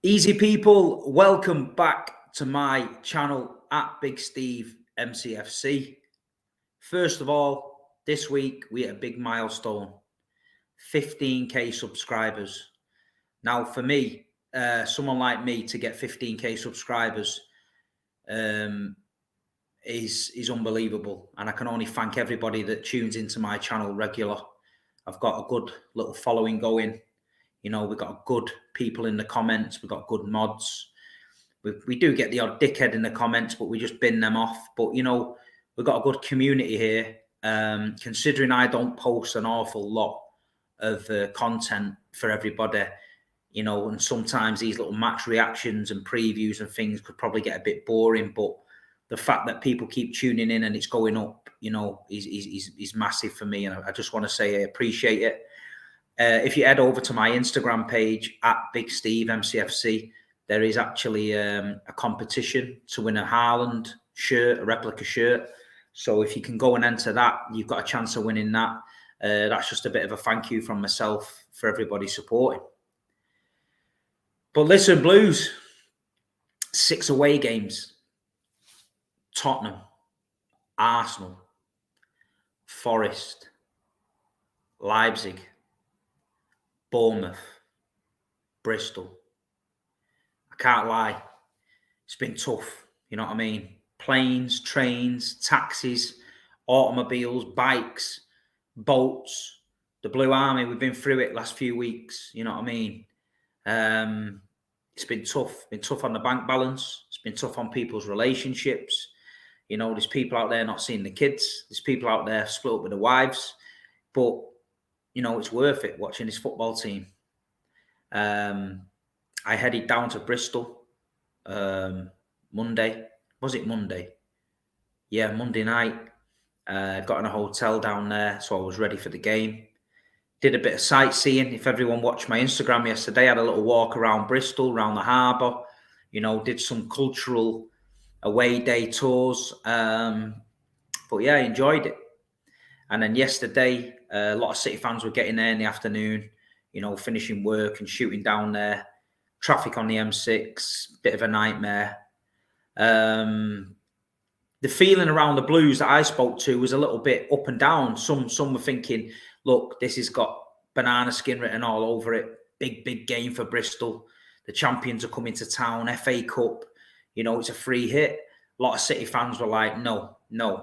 Easy people, welcome back to my channel at Big Steve MCFC. First of all, this week we hit a big milestone, 15k subscribers. Now for me, someone like me to get 15k subscribers is unbelievable, and I can only thank everybody that tunes into my channel regular. I've got a good little following going. You know, we've got good people in the comments. We've got good mods. We do get the odd dickhead in the comments, but we just bin them off. But, you know, we've got a good community here. Considering I don't post an awful lot of content for everybody, you know, and sometimes these little match reactions and previews and things could probably get a bit boring. But the fact that people keep tuning in and it's going up, you know, is massive for me. And I just want to say I appreciate it. If you head over to my Instagram page at Big Steve MCFC, there is actually a competition to win a Haaland shirt, a replica shirt. So if you can go and enter that, you've got a chance of winning that. That's just a bit of a thank you from myself for everybody supporting. But listen, Blues, 6 away games. Tottenham, Arsenal, Forest, Leipzig, Bournemouth, Bristol. I can't lie, it's been tough, you know what I mean? Planes, trains, taxis, automobiles, bikes, boats, the Blue Army, we've been through it last few weeks, you know what I mean? It's been tough on the bank balance, it's been tough on people's relationships. You know, there's people out there not seeing the kids, there's people out there split up with their wives, but you know, it's worth it watching this football team. I headed down to Bristol Monday. Was it Monday? Yeah, Monday night. Got in a hotel down there, so I was ready for the game. Did a bit of sightseeing. If everyone watched my Instagram yesterday, I had a little walk around Bristol, around the harbour. You know, did some cultural away day tours. But yeah, I enjoyed it. And then yesterday, a lot of City fans were getting there in the afternoon, you know, finishing work and shooting down there. Traffic on the M6, bit of a nightmare. The feeling around the Blues that I spoke to was a little bit up and down. Some were thinking, look, this has got banana skin written all over it. Big game for Bristol. The champions are coming to town, FA Cup. You know, it's a free hit. A lot of City fans were like, no.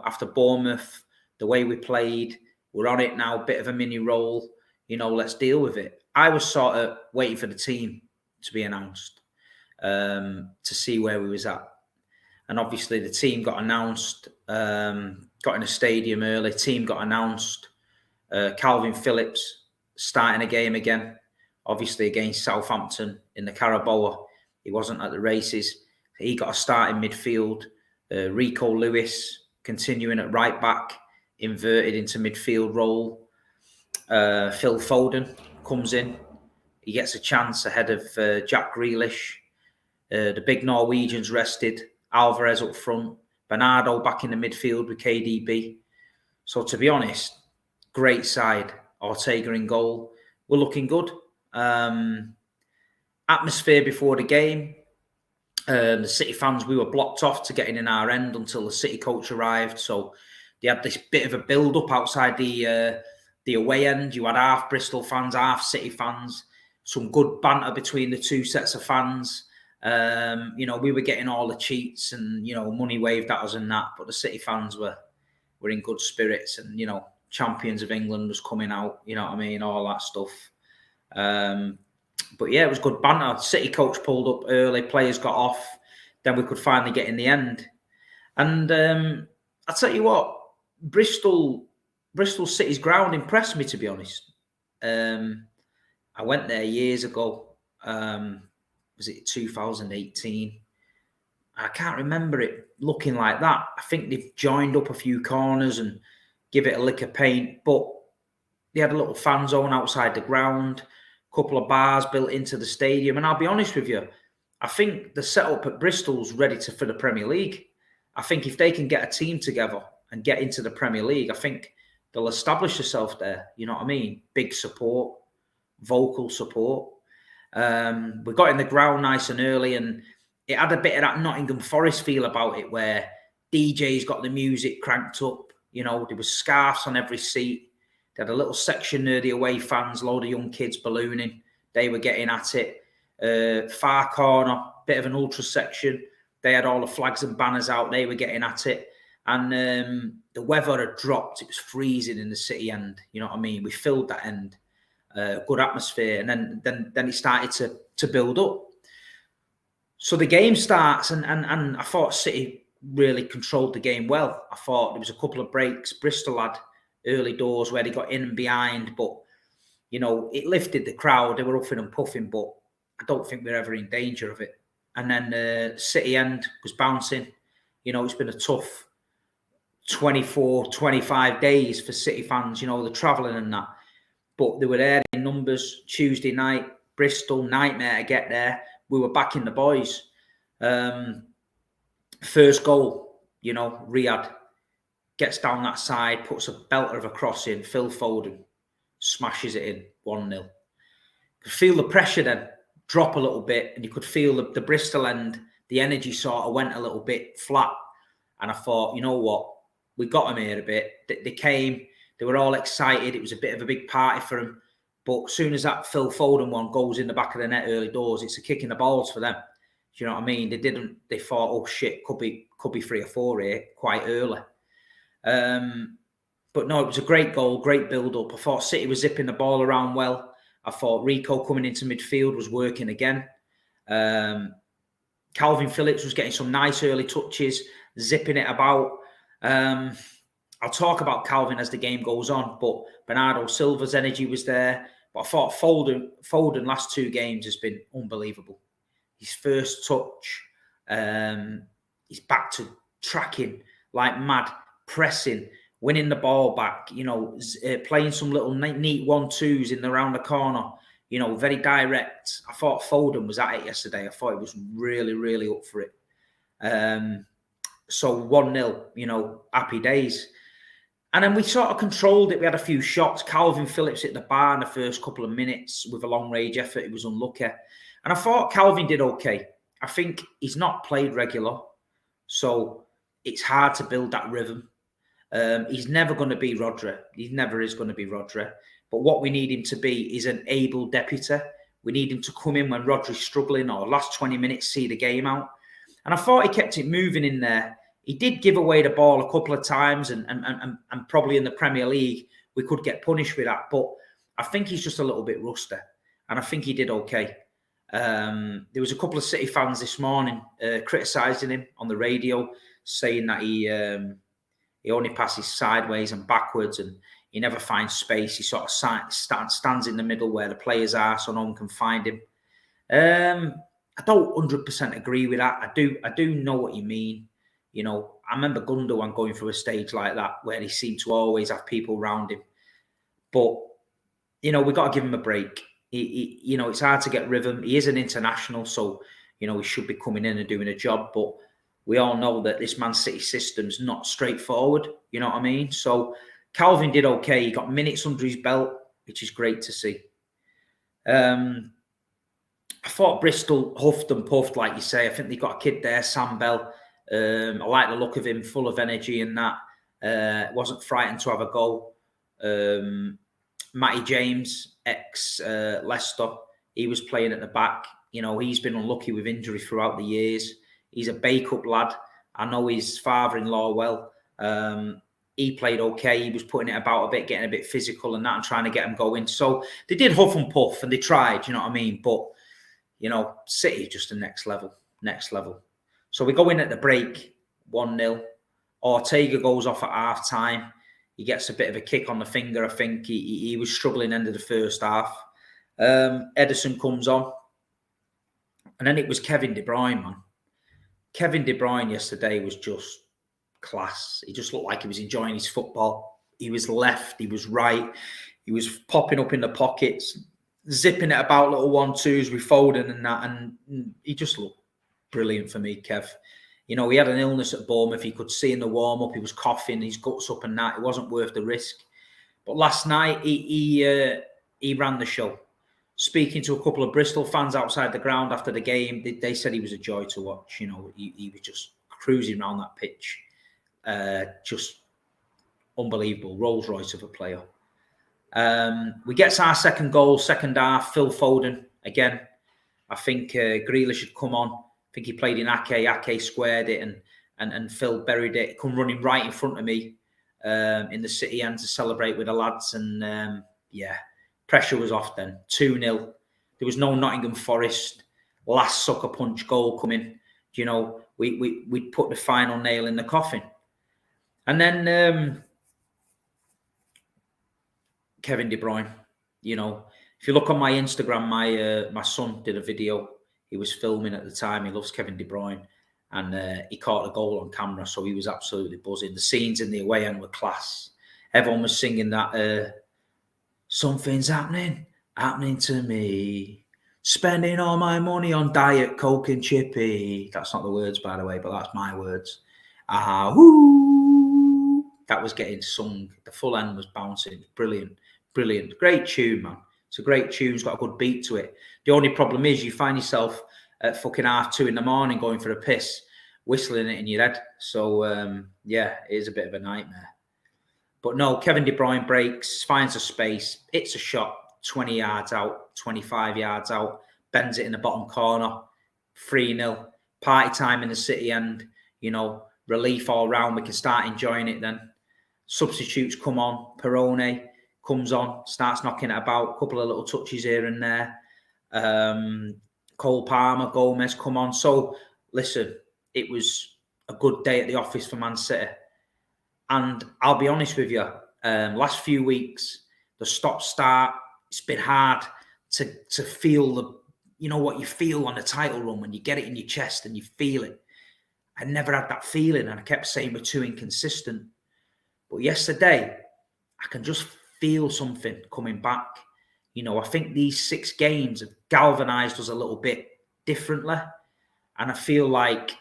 After Bournemouth, the way we played, we're on it now, bit of a mini roll, you know, let's deal with it. I was sort of waiting for the team to be announced to see where we was at. And obviously the team got announced, got in a stadium early, team got announced. Calvin Phillips starting a game again, obviously against Southampton in the Carabao. He wasn't at the races. He got a start in midfield. Rico Lewis continuing at right back, inverted into midfield role. Phil Foden comes in. He gets a chance ahead of Jack Grealish. The big Norwegians rested. Alvarez up front. Bernardo back in the midfield with KDB. So to be honest, great side. Ortega in goal. We're looking good. Atmosphere before the game. The City fans, we were blocked off to getting in our end until the City coach arrived. So they had this bit of a build-up outside the away end. You had half Bristol fans, half City fans. Some good banter between the two sets of fans. You know, we were getting all the cheats and, you know, money waved at us and that. But the City fans were in good spirits and, you know, champions of England was coming out, you know what I mean, all that stuff. But yeah, it was good banter. City coach pulled up early, players got off, then we could finally get in the end. And I'll tell you what, Bristol City's ground impressed me, to be honest. I went there years ago. Was it 2018? I can't remember it looking like that. I think they've joined up a few corners and give it a lick of paint, but they had a little fan zone outside the ground, a couple of bars built into the stadium. And I'll be honest with you, I think the setup at Bristol's ready for the Premier League. I think if they can get a team together and get into the Premier League, I think they'll establish themselves there. You know what I mean? Big support, vocal support. We got in the ground nice and early, and it had a bit of that Nottingham Forest feel about it, where DJ's got the music cranked up. There was scarves on every seat. They had a little section near the away fans, load of young kids ballooning. They were getting at it. Far corner, bit of an ultra section. They had all the flags and banners out. They were getting at it. And the weather had dropped. It was freezing in the city end. You know what I mean? We filled that end. Good atmosphere. And then it started to build up. So the game starts, and I thought City really controlled the game well. I thought there was a couple of breaks Bristol had early doors where they got in and behind, but it lifted the crowd. They were huffing and puffing, but I don't think we were ever in danger of it. And then City end was bouncing. It's been a tough 24, 25 days for City fans, the travelling and that. But they were there in numbers. Tuesday night, Bristol, nightmare to get there. We were backing the boys. First goal, Riyad gets down that side, puts a belter of a cross in. Phil Foden smashes it in, 1-0. You could feel the pressure then drop a little bit, and you could feel the Bristol end, the energy sort of went a little bit flat. And I thought, you know what, we got them here a bit. They came, they were all excited. It was a bit of a big party for them. But as soon as that Phil Foden one goes in the back of the net early doors, it's a kick in the balls for them. Do you know what I mean? They thought, oh shit, could be 3 or 4 here quite early. But no, it was a great goal, great build-up. I thought City was zipping the ball around well. I thought Rico coming into midfield was working again. Calvin Phillips was getting some nice early touches, zipping it about. I'll talk about Calvin as the game goes on, but Bernardo Silva's energy was there. But I thought Foden last 2 games has been unbelievable. His first touch, he's back to tracking like mad, pressing, winning the ball back, playing some little neat 1-2s in around the corner, very direct. I thought Foden was at it yesterday. I thought he was really, really up for it. So 1-0, happy days. And then we sort of controlled it. We had a few shots. Calvin Phillips hit the bar in the first couple of minutes with a long-range effort. He was unlucky. And I thought Calvin did okay. I think he's not played regular, so it's hard to build that rhythm. He's never going to be Rodri. He never is going to be Rodri. But what we need him to be is an able deputy. We need him to come in when Rodri's struggling, or last 20 minutes, see the game out. And I thought he kept it moving in there. He did give away the ball a couple of times, and probably in the Premier League, we could get punished with that. But I think he's just a little bit rusty, and I think he did okay. There was a couple of City fans this morning criticising him on the radio, saying that he only passes sideways and backwards, and he never finds space. He sort of stands in the middle where the players are, so no one can find him. I don't 100% agree with that. I do know what you mean. I remember Gundogan going through a stage like that where he seemed to always have people around him. But, we got to give him a break. It's hard to get rhythm. He is an international, so, he should be coming in and doing a job. But we all know that this Man City system's not straightforward. You know what I mean? So Calvin did okay. He got minutes under his belt, which is great to see. I thought Bristol huffed and puffed, like you say. I think they got a kid there, Sam Bell. I like the look of him, full of energy and that. Wasn't frightened to have a goal. Matty James, ex-Leicester, he was playing at the back. He's been unlucky with injury throughout the years. He's a bake-up lad. I know his father-in-law well. He played okay. He was putting it about a bit, getting a bit physical and that, and trying to get him going. So they did huff and puff, and they tried, you know what I mean? But, City just the next level. So we go in at the break, 1-0. Ortega goes off at half-time. He gets a bit of a kick on the finger, I think. He was struggling end of the first half. Ederson comes on. And then it was Kevin De Bruyne, man. Kevin De Bruyne yesterday was just class. He just looked like he was enjoying his football. He was left, he was right. He was popping up in the pockets, zipping it about little 1-2s with Foden and that. And he just looked brilliant for me, Kev. He had an illness at Bournemouth. He could see in the warm-up. He was coughing, his guts up and that. It wasn't worth the risk. But last night, he ran the show. speaking to a couple of Bristol fans outside the ground after the game, they said he was a joy to watch. You know, he was just cruising around that pitch. Just unbelievable. Rolls Royce of a player. We get our second goal, second half. Phil Foden again. I think Grealish had come on. I think he played in Ake. Ake squared it, and Phil buried it. Come running right in front of me in the City end to celebrate with the lads. And yeah, pressure was off then. 2-0. There was no Nottingham Forest last sucker punch goal coming. You know, we'd put the final nail in the coffin. And then Kevin De Bruyne, you know, if you look on my Instagram, my son did a video. He was filming at the time. He loves Kevin De Bruyne, and he caught a goal on camera, so he was absolutely buzzing. The scenes in the away end were class. Everyone was singing that something's happening to me. Spending all my money on Diet Coke and Chippy. That's not the words, by the way, but that's my words. Woo! That was getting sung. The full end was bouncing. Brilliant. Brilliant. Great tune, man. It's a great tune. It's got a good beat to it. The only problem is you find yourself at fucking 2:30 in the morning going for a piss, whistling it in your head. So, yeah, it is a bit of a nightmare. But no, Kevin De Bruyne breaks, finds a space, hits a shot, 20 yards out, 25 yards out, bends it in the bottom corner, 3-0. Party time in the City end, you know, relief all round. We can start enjoying it then. Substitutes come on, Perone comes on, starts knocking it about, a couple of little touches here and there. Cole Palmer, Gomez come on. So, listen, it was a good day at the office for Man City. And I'll be honest with you, last few weeks, the stop-start, it's been hard to feel the, you know, what you feel on the title run when you get it in your chest and you feel it. I never had that feeling, and I kept saying we're too inconsistent. But yesterday, I can just feel something coming back. You know, I think these 6 games have galvanised us a little bit differently. And I feel like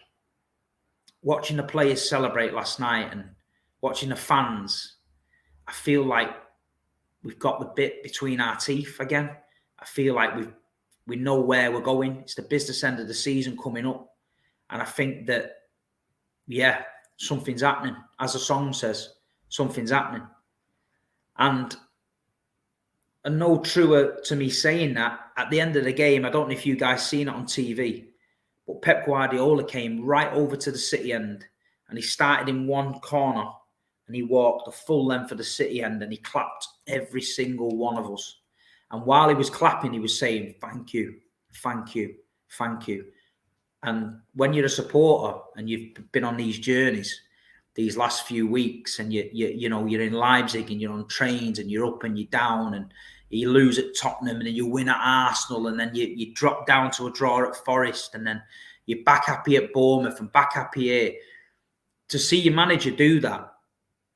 watching the players celebrate last night and watching the fans, I feel like we've got the bit between our teeth again. I feel like we know where we're going. It's the business end of the season coming up. And I think that, yeah, something's happening. As the song says, something's happening. And no truer to me saying that, at the end of the game, I don't know if you guys seen it on TV, but Pep Guardiola came right over to the City end and he started in one corner and he walked the full length of the City end and he clapped every single one of us. And while he was clapping, he was saying, thank you, thank you, thank you. And when you're a supporter and you've been on these journeys these last few weeks, and you know, you're in Leipzig and you're on trains and you're up and you're down, and you lose at Tottenham and then you win at Arsenal, and then you drop down to a draw at Forest, and then you're back happy at Bournemouth and back happy here. To see your manager do that,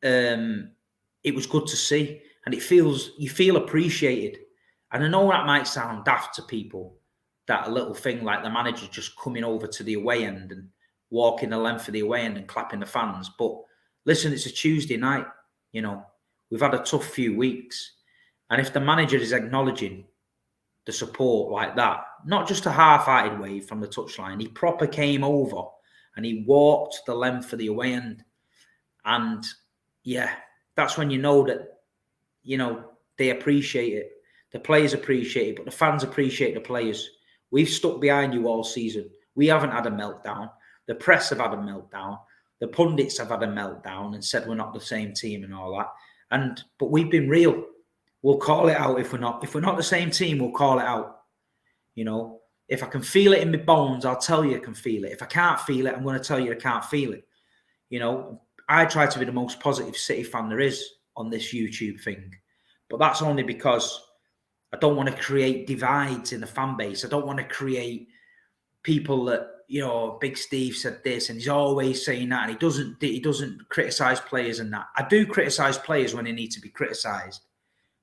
it was good to see, and you feel appreciated. And I know that might sound daft to people, that a little thing like the manager just coming over to the away end and walking the length of the away end and clapping the fans. But listen, it's a Tuesday night. You know, we've had a tough few weeks. And if the manager is acknowledging the support like that, not just a half-hearted wave from the touchline, he proper came over and he walked the length of the away end. And yeah, that's when you know that, you know, they appreciate it. The players appreciate it, but the fans appreciate the players. We've stuck behind you all season. We haven't had a meltdown. The press have had a meltdown. The pundits have had a meltdown and said we're not the same team and all that. But we've been real. We'll call it out if we're not. If we're not the same team, we'll call it out. You know, if I can feel it in my bones, I'll tell you I can feel it. If I can't feel it, I'm going to tell you I can't feel it. You know, I try to be the most positive City fan there is on this YouTube thing. But that's only because I don't want to create divides in the fan base. I don't want to create people that, you know, Big Steve said this and he's always saying that, and he doesn't criticise players and that. I do criticise players when they need to be criticised,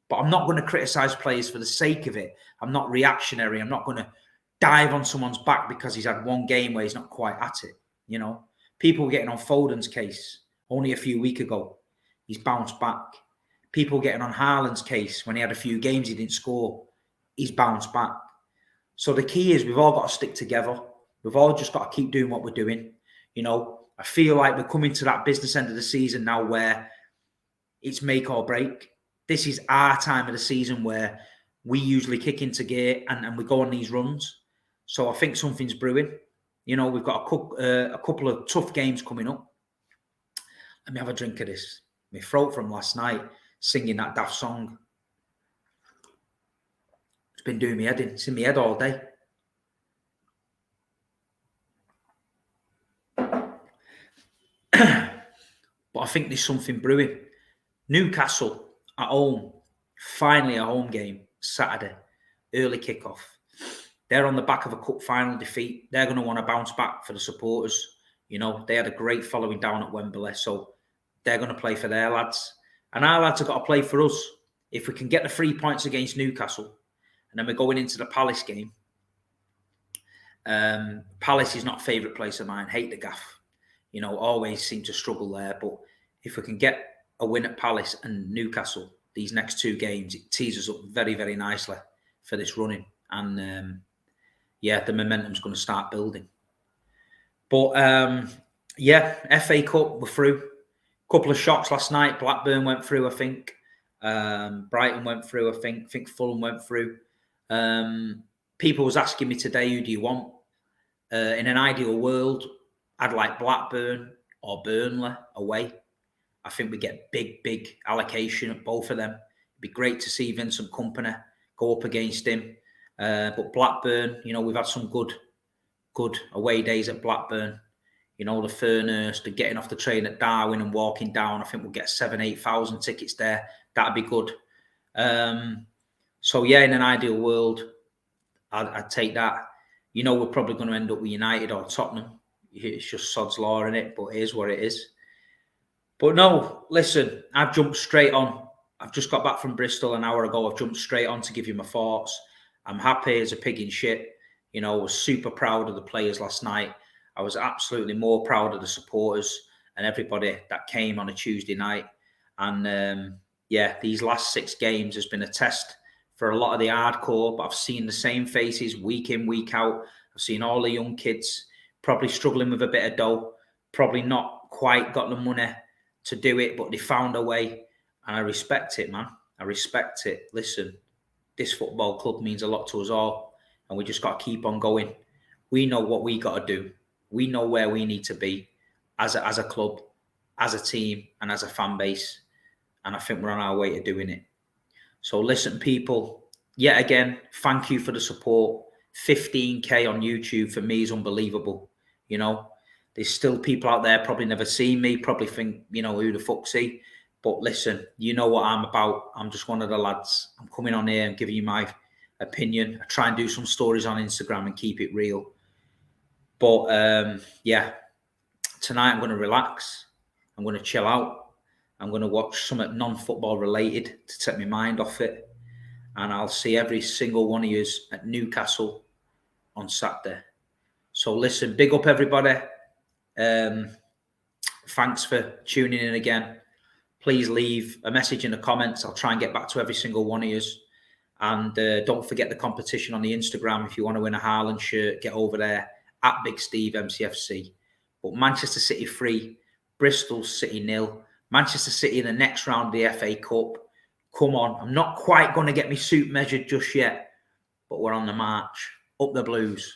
but I'm not going to criticise players for the sake of it. I'm not reactionary. I'm not going to dive on someone's back because he's had one game where he's not quite at it. You know, people were getting on Foden's case only a few weeks ago. He's bounced back. People getting on Haaland's case when he had a few games he didn't score. he's bounced back. So the key is we've all got to stick together. We've all just got to keep doing what we're doing. You know, I feel like we're coming to that business end of the season now where it's make or break. This is our time of the season where we usually kick into gear and we go on these runs. So I think something's brewing. You know, we've got a couple of tough games coming up. Let me have a drink of this. My throat from last night, singing that daft song. It's been doing me head in. It's in my head all day. But I think there's something brewing. Newcastle at home. Finally a home game. Saturday. Early kickoff. They're on the back of a cup final defeat. They're going to want to bounce back for the supporters. You know, they had a great following down at Wembley. So they're going to play for their lads. And our lads have got to play for us. If we can get the 3 points against Newcastle, and then we're going into the Palace game. Palace is not a favourite place of mine. Hate the gaff. You know, always seem to struggle there. But if we can get a win at Palace and Newcastle, these next 2 games, it tees us up very, very nicely for this running. And yeah, the momentum's going to start building. But yeah, FA Cup, we're through. Couple of shocks last night. Blackburn went through, I think. Brighton went through, I think Fulham went through. People was asking me today, who do you want? In an ideal world, I'd like Blackburn or Burnley away. I think we get big allocation at both of them. It'd be great to see Vincent Kompany go up against him. But Blackburn, you know, we've had some good away days at Blackburn. You know, the Furnhurst, the getting off the train at Darwin and walking down. I think we'll get 7,000-8,000 tickets there. That'd be good. So yeah, in an ideal world, I'd take that. You know, we're probably going to end up with United or Tottenham. It's just sod's law in it, but it is what it is. But no, listen, I've jumped straight on. I've just got back from Bristol an hour ago. I've jumped straight on to give you my thoughts. I'm happy as a pig in shit. You know, I was super proud of the players last night. I was absolutely more proud of the supporters and everybody that came on a Tuesday night. And yeah, these last 6 games has been a test for a lot of the hardcore, but I've seen the same faces week in, week out. I've seen all the young kids probably struggling with a bit of dough, probably not quite got the money to do it, but they found a way. And I respect it, man. I respect it. Listen, this football club means a lot to us all, and we just got to keep on going. We know what we got to do. We know where we need to be as a club, as a team, and as a fan base. And I think we're on our way to doing it. So listen, people, yet again, thank you for the support. 15K on YouTube for me is unbelievable. You know, there's still people out there probably never seen me, probably think, you know, who the fuck's he? But listen, you know what I'm about. I'm just one of the lads. I'm coming on here and giving you my opinion. I try and do some stories on Instagram and keep it real. But yeah, tonight I'm going to relax. I'm going to chill out. I'm going to watch something non-football related to take my mind off it. And I'll see every single one of you at Newcastle on Saturday. So listen, big up everybody. Thanks for tuning in again. Please leave a message in the comments. I'll try and get back to every single one of you. And don't forget the competition on the Instagram. If you want to win a Haaland shirt, get over there at Big Steve MCFC. But Manchester City 3, Bristol City 0. Manchester City in the next round of the FA Cup. Come on. I'm not quite going to get my suit measured just yet, but we're on the march. Up the Blues.